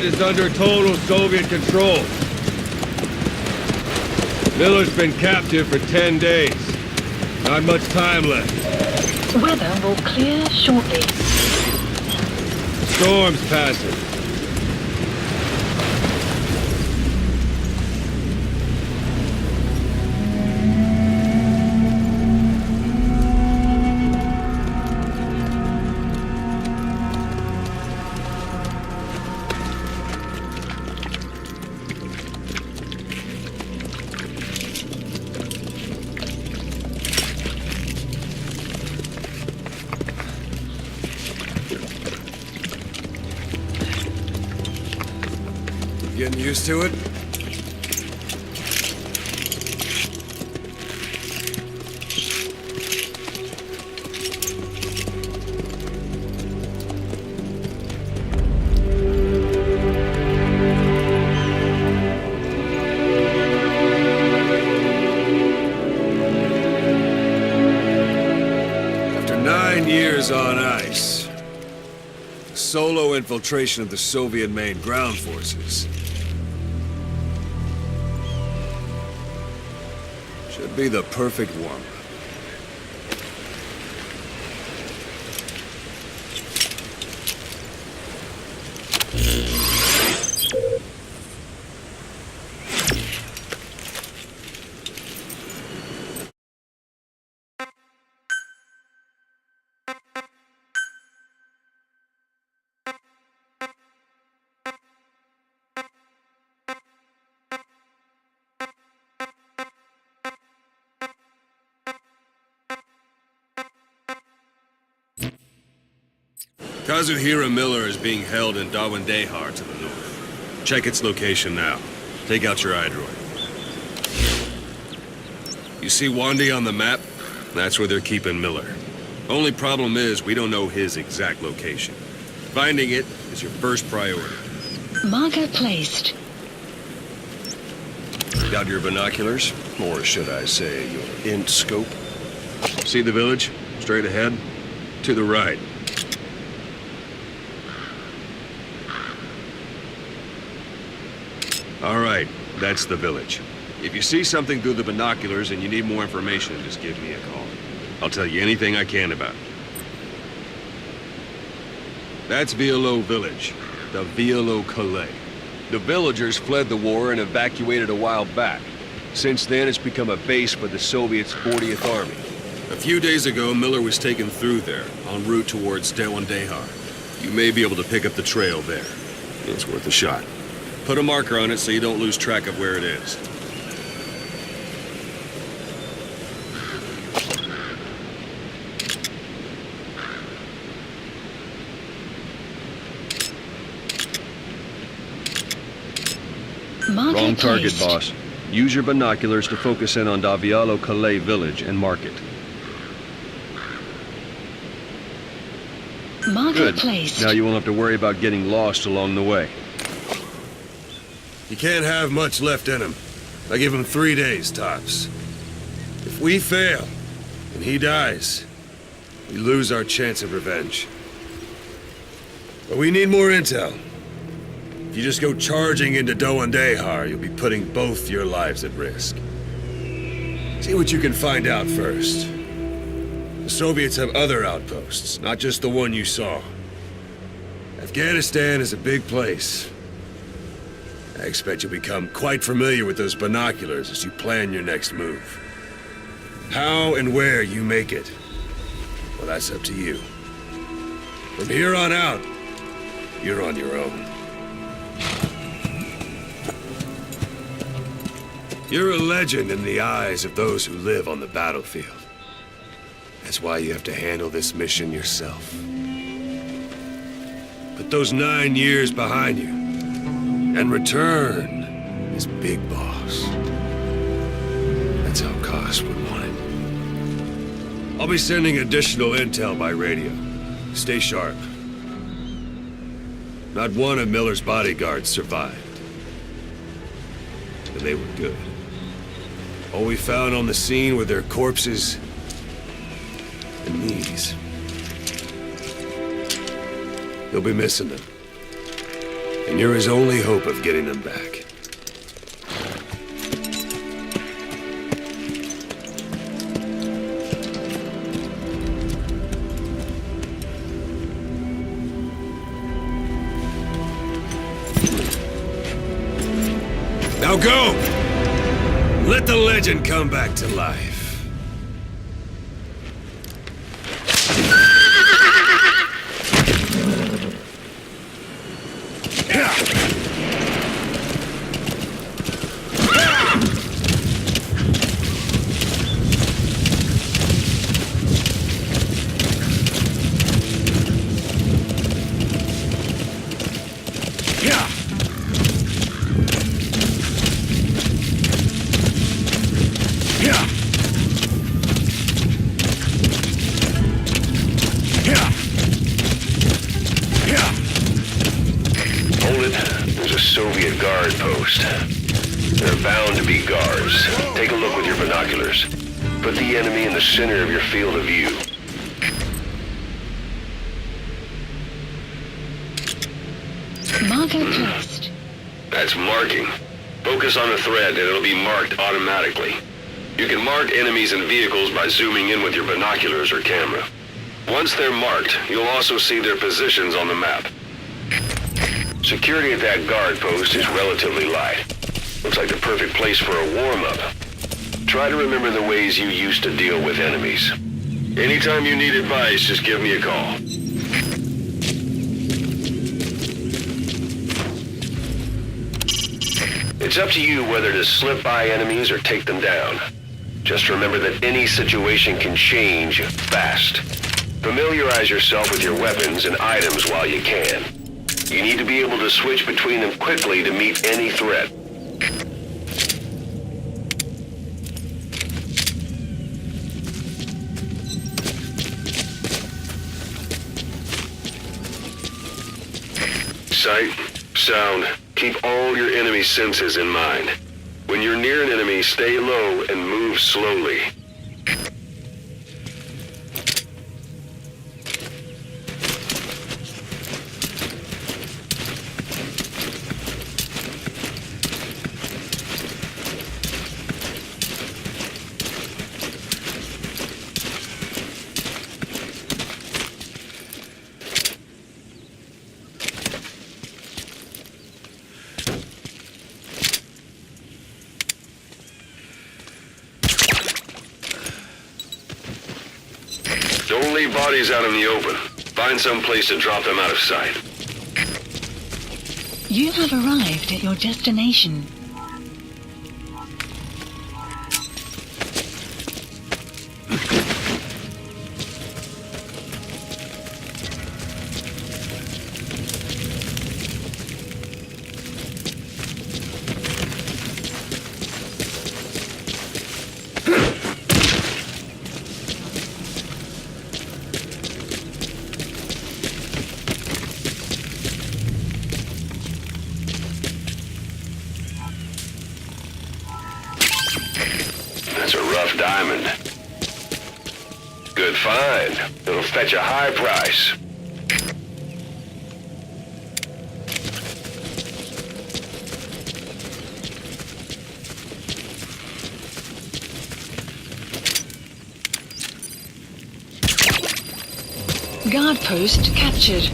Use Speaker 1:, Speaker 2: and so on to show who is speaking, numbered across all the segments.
Speaker 1: site is under total Soviet control. Miller's been captive for 10 days. Not much time left.
Speaker 2: Weather will clear shortly.
Speaker 1: Storm's passing.
Speaker 3: Getting used to it? After 9 years on ice, solo infiltration of the Soviet main ground forces should be the perfect warm-up. Kazuhira Miller is being held in Dawandehar to the north. Check its location now. Take out your iDroid. You see Wandi on the map? That's where they're keeping Miller. Only problem is, we don't know his exact location. Finding it is your first priority.
Speaker 2: Marker placed.
Speaker 3: Got your binoculars? Or should I say, your int scope? See the village? Straight ahead? To the right. All right, that's the village. If you see something through the binoculars and you need more information, just give me a call. I'll tell you anything I can about it. That's Violo Village, the Violo Calais. The villagers fled the war and evacuated a while back. Since then, it's become a base for the Soviets' 40th Army. A few days ago, Miller was taken through there, en route towards Dawandehar. You may be able to pick up the trail there. It's worth a shot. Put a marker on it so you don't lose track of where it is.
Speaker 2: Marker
Speaker 3: Wrong target,
Speaker 2: placed.
Speaker 3: boss. Use your binoculars to focus in on Davialo Calais village and mark it.
Speaker 2: Marker
Speaker 3: Good.
Speaker 2: placed.
Speaker 3: Now you won't have to worry about getting lost along the way.
Speaker 4: He can't have much left in him. I give him 3 days, tops. If we fail, and he dies, we lose our chance of revenge. But we need more intel. If you just go charging into Dawandehar, you'll be putting both your lives at risk. See what you can find out first. The Soviets have other outposts, not just the one you saw. Afghanistan is a big place. I expect you'll become quite familiar with those binoculars as you plan your next move. How and where you make it, well, that's up to you. From here on out, you're on your own. You're a legend in the eyes of those who live on the battlefield. That's why you have to handle this mission yourself. Put those 9 years behind you, and return as Big Boss. That's how Koss would want it. I'll be sending additional intel by radio. Stay sharp. Not one of Miller's bodyguards survived. And they were good. All we found on the scene were their corpses and knees. You'll be missing them. And you're his only hope of getting them back. Now go! Let the legend come back to life.
Speaker 3: Soviet guard post. There are bound to be guards. Take a look with your binoculars. Put the enemy in the center of your field of view.
Speaker 2: Marker placed.
Speaker 3: That's marking. Focus on a thread and it'll be marked automatically. You can mark enemies and vehicles by zooming in with your binoculars or camera. Once they're marked, you'll also see their positions on the map. Security at that guard post is relatively light. Looks like the perfect place for a warm-up. Try to remember the ways you used to deal with enemies. Anytime you need advice, just give me a call. It's up to you whether to slip by enemies or take them down. Just remember that any situation can change fast. Familiarize yourself with your weapons and items while you can. You need to be able to switch between them quickly to meet any threat. Sight, sound, keep all your enemy senses in mind. When you're near an enemy, stay low and move slowly. Don't leave bodies out in the open. Find some place to drop them out of sight.
Speaker 2: You have arrived at your destination.
Speaker 3: That's a rough diamond. Good find. It'll fetch a high price.
Speaker 2: Guard post captured.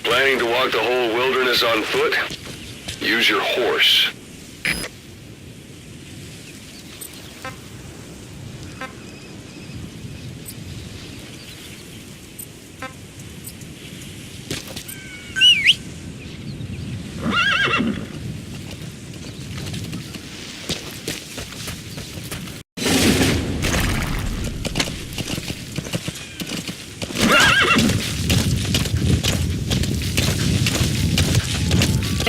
Speaker 3: Planning to walk the whole wilderness on foot? Use your horse.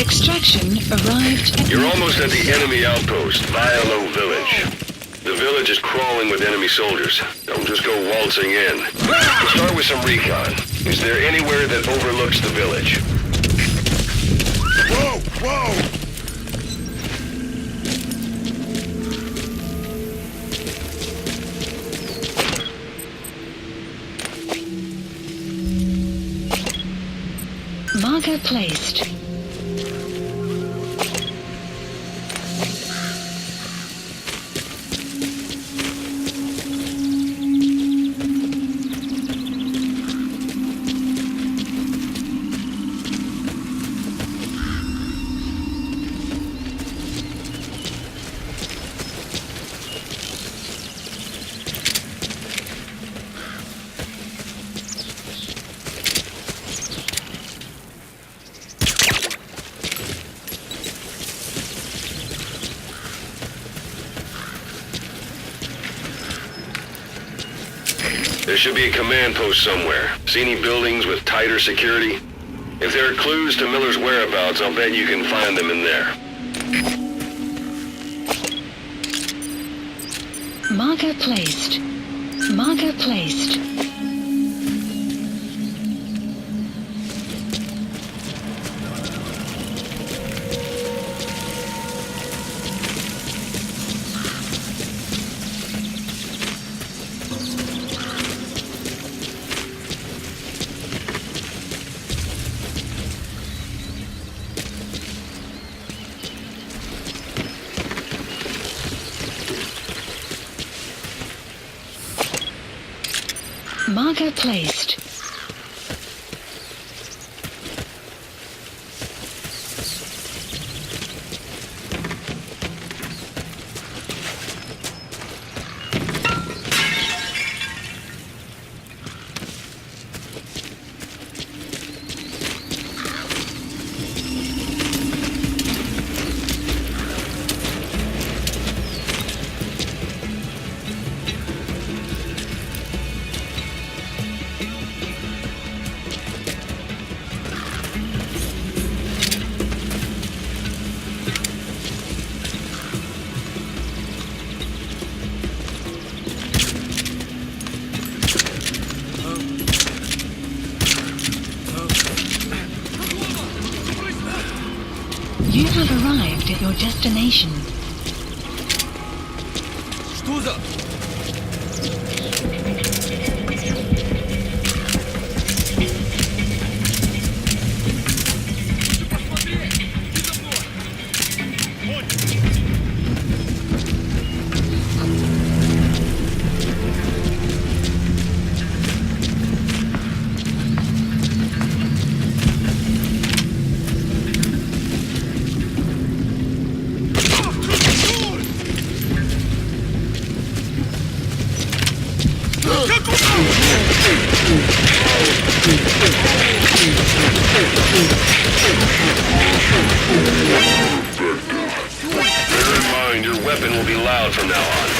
Speaker 2: Extraction arrived at...
Speaker 5: You're almost at the enemy outpost, Violo Village. The village is crawling with enemy soldiers. Don't just go waltzing in. Start with some recon. Is there anywhere that overlooks the village?
Speaker 4: Whoa! Whoa!
Speaker 2: Marker placed.
Speaker 5: There should be a command post somewhere. See any buildings with tighter security? If there are clues to Miller's whereabouts, I'll bet you can find them in there.
Speaker 2: Marker placed. Marker placed. Marker placed. You have arrived at your destination.
Speaker 1: Что за...
Speaker 5: Bear in mind, your weapon will be loud from now on.